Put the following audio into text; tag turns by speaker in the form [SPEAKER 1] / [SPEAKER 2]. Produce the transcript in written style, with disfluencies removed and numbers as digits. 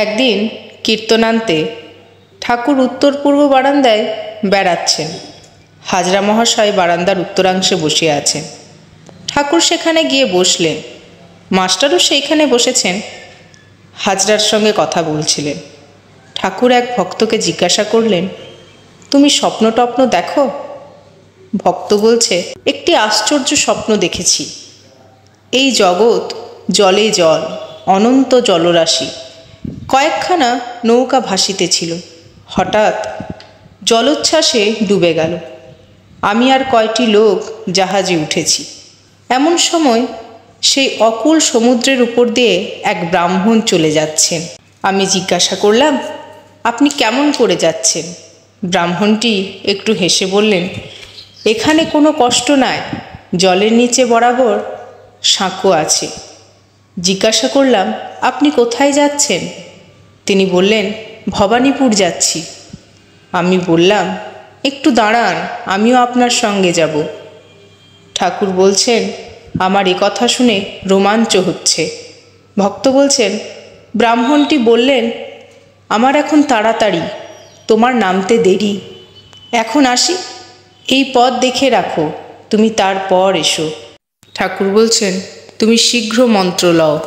[SPEAKER 1] একদিন কীর্তনান্তে ঠাকুর উত্তর পূর্ব বারান্দায় বেড়াচ্ছেন। হাজরা মহাশয় বারান্দার উত্তরাংশে বসে আছেন। ঠাকুর সেখানে গিয়ে বসলেন। মাস্টারও সেইখানে বসেছেন, হাজরার সঙ্গে কথা বলছিলেন। ঠাকুর এক ভক্তকে জিজ্ঞাসা করলেন, তুমি স্বপ্ন টপ্ন দেখো? ভক্ত বলছে, একটি আশ্চর্য স্বপ্ন দেখেছি। এই জগৎ জলে জল, অনন্ত জলরাশি, কয়েকখানা নৌকা ভাসিতেছিল। হঠাৎ জলোচ্ছ্বাসে ডুবে গেল। আমি আর কয়টি লোক জাহাজে উঠেছি। এমন সময় সেই অকুল সমুদ্রের উপর দিয়ে এক ব্রাহ্মণ চলে যাচ্ছেন। আমি জিজ্ঞাসা করলাম, আপনি কেমন করে যাচ্ছেন? ব্রাহ্মণটি একটু হেসে বললেন, এখানে কোনো কষ্ট নাই, জলের নিচে বরাবর সাঁকো আছে। জিজ্ঞাসা করলাম, আপনি কোথায় যাচ্ছেন? তিনি বললেন, ভবানীপুর যাচ্ছি। আমি বললাম, একটু দাঁড়ান, আমিও আপনার সঙ্গে যাব। ঠাকুর বলছেন, আমার এ কথা শুনে রোমাঞ্চ হচ্ছে। ভক্ত বলছেন, ব্রাহ্মণটি বললেন, আমার এখন তাড়াতাড়ি, তোমার নামতে দেরি, এখন আসি, এই পথ দেখে রাখো, তুমি তারপর এসো। ঠাকুর বলছেন, তুমি শীঘ্র মন্ত্র লও।